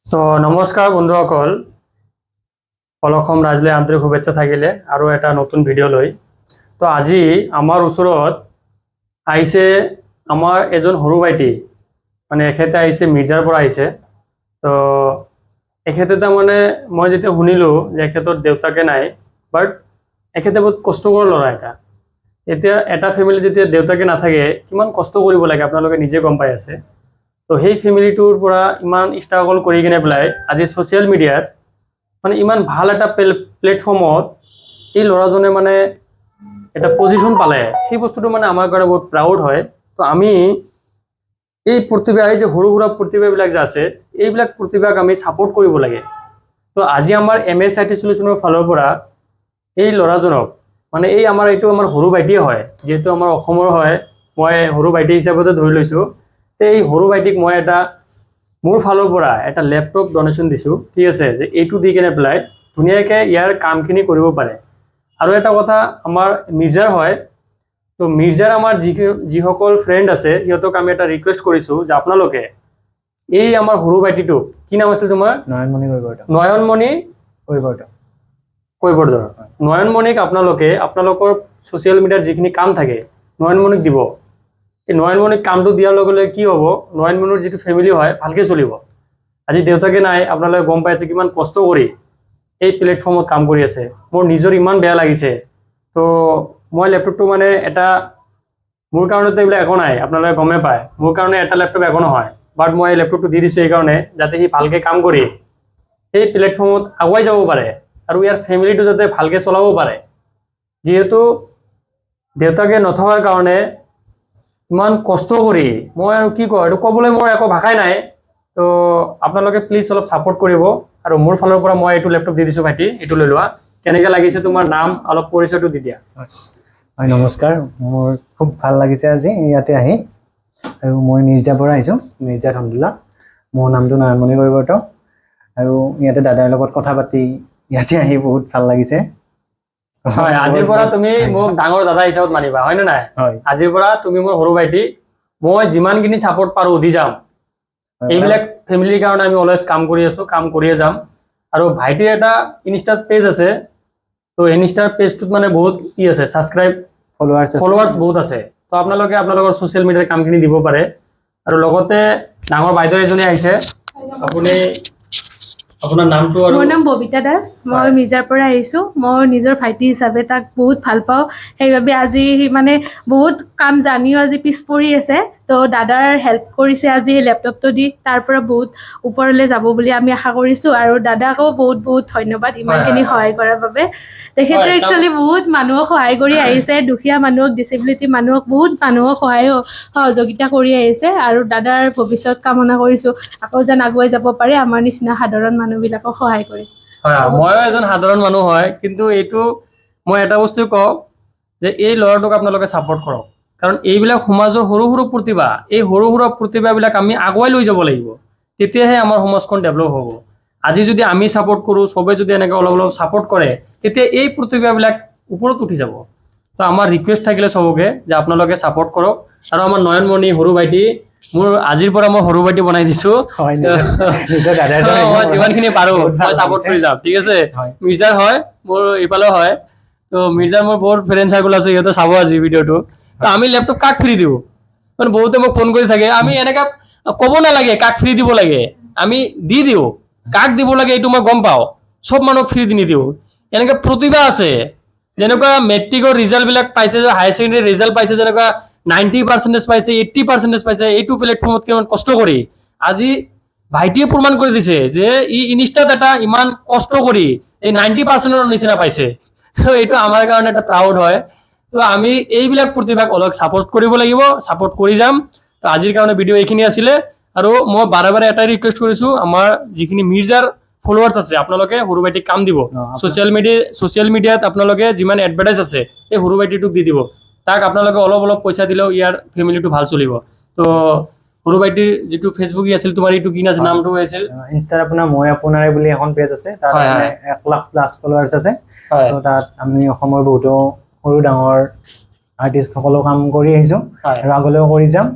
তো নমস্কাৰ বন্ধুসকল অলখম ৰাজলে আন্তৰিক শুভেচ্ছা থাকিলে আৰু এটা নতুন ভিডিঅ' লৈ তো আজি আমাৰ ওচৰত আহিছে আমাৰ এজন সৰু ভাইটি মানে এখেতে আহিছে মিৰ্জাৰ পৰা আহিছে তো এখেতে তাৰমানে মই যেতিয়া শুনিলোঁ যে এখেতৰ দেউতাকে নাই বাট এখেতে বহুত কষ্ট কৰা ল'ৰা এতিয়া এটা ফেমিলি যেতিয়া দেউতাকে নাথাকে কিমান কষ্ট কৰিব লাগে আপোনালোকে নিজে গম পাই আছে তো সেই ফেমিলিটোৰ পৰা ইমান ষ্ট্ৰাগল কৰি কিনে পেলাই আজি ছ'চিয়েল মিডিয়াত মানে ইমান ভাল এটা প্লেটফৰ্মত এই ল'ৰাজনে মানে এটা পজিশ্যন পালে সেই বস্তুটো মানে আমাৰ কাৰণে বহুত প্ৰাউড হয় তো আমি এই প্ৰতিভা এই যে সৰু সুৰা প্ৰতিভাবিলাক যে আছে এইবিলাক প্ৰতিভাক আমি ছাপোৰ্ট কৰিব লাগে তো আজি আমাৰ MSIT সলিউশ্যনৰ ফালৰ পৰা এই ল'ৰাজনক মানে এই আমাৰ এইটো আমাৰ সৰু ভাইটিয়ে হয় যেহেতু আমাৰ অসমৰ হয় মই সৰু ভাইটি হিচাপতে ধৰি লৈছোঁ এই সৰু ভাইটিক মই এটা মোৰ ফালৰ পৰা এটা ল্যাপটপ ডোনেশ্যন দিছোঁ ঠিক আছে যে এইটো দি কেনে পেলাই ধুনীয়াকৈ ইয়াৰ কামখিনি কৰিব পাৰে আৰু এটা কথা আমাৰ মিৰ্জাৰ হয় তো মিৰ্জাৰ আমাৰ যিসকল ফ্ৰেণ্ড আছে সিহঁতক আমি এটা ৰিকুৱেষ্ট কৰিছোঁ যে আপোনালোকে এই আমাৰ সৰু ভাইটিটো কি নাম আছিল তোমাৰ নয়নমণি কৈবৰ্ধৰ নয়নমণিক আপোনালোকে আপোনালোকৰ ছ'চিয়েল মিডিয়াৰ যিখিনি কাম থাকে নয়নমণিক দিব এই নয়নমণিক কামটো দিয়াৰ লগে লগে কি হ'ব নয়নমণিৰ যিটো ফেমিলি হয় ভালকৈ চলিব আজি দেউতাকে নাই আপোনালোকে গম পাইছে কিমান কষ্ট কৰি এই প্লেটফৰ্মত কাম কৰি আছে মোৰ নিজৰ ইমান বেয়া লাগিছে তো মই লেপটপটো মানে এটা মোৰ কাৰণেতো এইবিলাক একো নাই আপোনালোকে গমে পায় মোৰ কাৰণে এটা লেপটপ একো নহয় বাট মই এই লেপটপটো দি দিছোঁ এইকাৰণে যাতে সি ভালকৈ কাম কৰি এই প্লেটফৰ্মত আগুৱাই যাব পাৰে আৰু ইয়াৰ ফেমিলিটো যাতে ভালকৈ চলাব পাৰে যিহেতু দেউতাকে নথকাৰ কাৰণে ইমান কষ্ট কৰি মই আৰু কি কওঁ এইটো ক'বলৈ মোৰ একো ভাষাই নাই তো আপোনালোকে প্লিজ অলপ ছাপোৰ্ট কৰিব আৰু মোৰ ফালৰ পৰা মই এইটো লেপটপ দি দিছোঁ ভাইটি এইটো লৈ লোৱা কেনেকৈ লাগিছে তোমাৰ নাম অলপ পৰিচয়টো দি দিয়া হয় নমস্কাৰ মোৰ খুব ভাল লাগিছে আজি ইয়াতে আহি আৰু মই মিৰ্জাৰ পৰা আহিছোঁ মিৰ্জা হামদুল্লা মোৰ নামটো নয়নমণি কৈবৰ্ধ আৰু ইয়াতে দাদাৰ লগত কথা পাতি ইয়াতে আহি বহুত ভাল লাগিছে হয় আজিৰ পৰা তুমি মোক ডাঙৰ দাদা হিচাপত মানিবা হয়নে নাই আজিৰ পৰা তুমি মোৰ সৰু ভাইটি মই যিমানখিনি ছাপোৰ্ট পাৰোঁ দি যাম এইবিলাক ফেমিলিৰ কাৰণে আমি অলৱেজ কাম কৰি আছোঁ কাম কৰিয়ে যাম আৰু ভাইটিৰ এটা ইনষ্টাত পেজ আছে তো ইনষ্টাৰ পেজটোত মানে বহুত কি আছে ছাবস্ক্ৰাইব ফলোৱাৰ্ছ বহুত আছে তো আপোনালোকে আপোনালোকৰ ছ'চিয়েল মিডিয়াৰ কামখিনি দিব পাৰে আৰু লগতে ডাঙৰ বাইদেউ এজনী আহিছে আপুনি আপোনাৰ নামটো আৰু মোৰ নাম ববিতা দাস মই মিৰ্জাৰ পৰা আহিছোঁ মই নিজৰ ভাইটি হিচাপে তাক বহুত ভাল পাওঁ সেইবাবে আজি মানে বহুত কাম জানিও আজি পিছ পৰি আছে তো দাদাৰ হেল্প কৰিছে আজি লেপটপটো দি তাৰ পৰা বহুত ওপৰলৈ যাব বুলি আমি আশা কৰিছোঁ আৰু দাদাকো বহুত বহুত ধন্যবাদ ইমানখিনি সহায় কৰাৰ বাবে তেখেতে একচুৱেলি বহুত মানুহক সহায় কৰি আহিছে দুখীয়া মানুহক ডিছেবিলিটি মানুহক বহুত মানুহক সহযোগিতা কৰি আহিছে আৰু দাদাৰ ভৱিষ্যত কামনা কৰিছোঁ আকৌ যেন আগুৱাই যাব পাৰে আমাৰ নিচিনা সাধাৰণ মানুহবিলাকক সহায় কৰি হয় ময়ো এজন সাধাৰণ মানুহ হয় কিন্তু এইটো মই এটা বস্তু কওঁ যে এই ল'ৰাটোক আপোনালোকে ছাপোৰ্ট কৰক কাৰণ এইবিলাক সমাজৰ সৰু সৰু প্ৰতিভা এই সৰু সৰু প্ৰতিভাবিলাক আমি আগুৱাই লৈ যাব লাগিব তেতিয়াহে আমাৰ সমাজখন ডেভেলপ হ'ব আজি যদি আমি ছাপোৰ্ট কৰোঁ চবে যদি এনেকৈ অলপ অলপ ছাপোৰ্ট কৰে তেতিয়া এই প্ৰতিভাবিলাক ওপৰত উঠি যাব তো আমাৰ ৰিকুৱেষ্ট থাকিলে চবকে যে আপোনালোকে ছাপোৰ্ট কৰক আৰু আমাৰ নয়নমণি সৰু ভাইটি মোৰ আজিৰ পৰা মই সৰু ভাইটি বনাই দিছোঁ মই যিমানখিনি পাৰোঁ মই ছাপোৰ্ট কৰি যাম ঠিক আছে মিৰ্জাৰ হয় মোৰ এইফালেও হয় তো মিৰ্জাৰ মোৰ বহুত ফ্ৰেণ্ড চাৰ্কল আছে সিহঁতে চাব আজি ভিডিঅ'টো তো আমি লেপটপ কাক ফ্ৰী দিওঁ মানে বহুতে মোক ফোন কৰি থাকে আমি এনেকৈ ক'ব নালাগে কাক ফ্ৰী দিব লাগে আমি দি দিওঁ কাক দিব লাগে এইটো মই গম পাওঁ চব মানুহক ফ্ৰী দি নিদিওঁ এনেকৈ প্ৰতিভা আছে যেনেকুৱা মেট্ৰিকৰ ৰিজাল্টবিলাক পাইছে যে হায়াৰ ছেকেণ্ডেৰী ৰিজাল্ট পাইছে যেনেকুৱা 90% পাইছে 80% পাইছে এইটো প্লেটফৰ্মত কিমান কষ্ট কৰি আজি ভাইটিয়ে প্ৰমাণ কৰি দিছে যে ই ইনষ্টাত এটা ইমান কষ্ট কৰি এই 90%ৰ নিচিনা পাইছে তো এইটো আমাৰ কাৰণে এটা প্ৰাউড হয় তো আমি এইবিলাক প্ৰতিভাক অলপ ছাপোৰ্ট কৰিব লাগিব ছাপোৰ্ট কৰি যাম তো আজিৰ কাৰণে ভিডিঅ' এইখিনি আছিলে আৰু মই বাৰে বাৰে এটাই ৰিকুৱেষ্ট কৰিছোঁ আমাৰ যিখিনি মিৰ্জাৰ ফলোৱাৰ্ছ আছে আপোনালোকে সৰু ভাইটিক কাম দিব ছ'চিয়েল মিডিয়াত আপোনালোকে যিমান এডভাৰটাইজ আছে এই সৰু ভাইটিটোক দি দিব তাক আপোনালোকে অলপ অলপ পইচা দিলেও ইয়াৰ ফেমিলিটো ভাল চলিব তো সৰু ভাইটিৰ যিটো ফেচবুক আছিল তোমাৰ এইটো কি আছিল নামটো আছিল ইনষ্টাত আপোনাৰ মই আপোনাৰে বুলি এখন পেজ আছে তাত 1 লাখ প্লাছ ফলোৱাৰ্ছ আছে তো তাত আমি অসমৰ বহুতো সৰু ডাঙৰ আৰ্টিষ্ট সকলো কাম কৰি আহিছোঁ আৰু আগলৈও কৰি যাম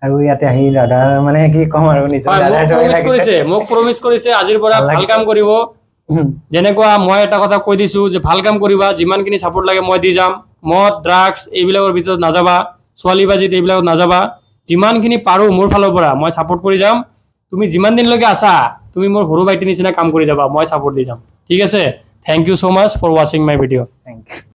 আৰু ইয়াতে আহি দাদাৰ মানে কি ক'ম আৰু নিজৰ হয়, দাদাৰ দৰে লাগিছে মোক প্ৰমিছ কৰিছে আজিৰ পৰা ভাল ভাল লাগিছে। কাম কৰিব যেনেকুৱা মই এটা কথা কৈ দিছো যে ভাল কাম কৰিবা যিমানখিনি ছাপোৰ্ট লাগে মই দি যাম মদ ড্ৰাগছ এইবিলাকৰ ভিতৰত নাযাবা ছোৱালী বাজিত এইবিলাকত নাযাবা যিমানখিনি পাৰোঁ মোৰ ফালৰ পৰা মই ছাপোৰ্ট কৰি যাম তুমি যিমান দিনলৈকে আছা তুমি মোৰ সৰু ভাইটিৰ নিচিনা কাম কৰি যাবা মই ছাপোৰ্ট দি যাম ঠিক আছে thank you so' much for ৱাচিং মাই ভিডিঅ' থেংক ইউ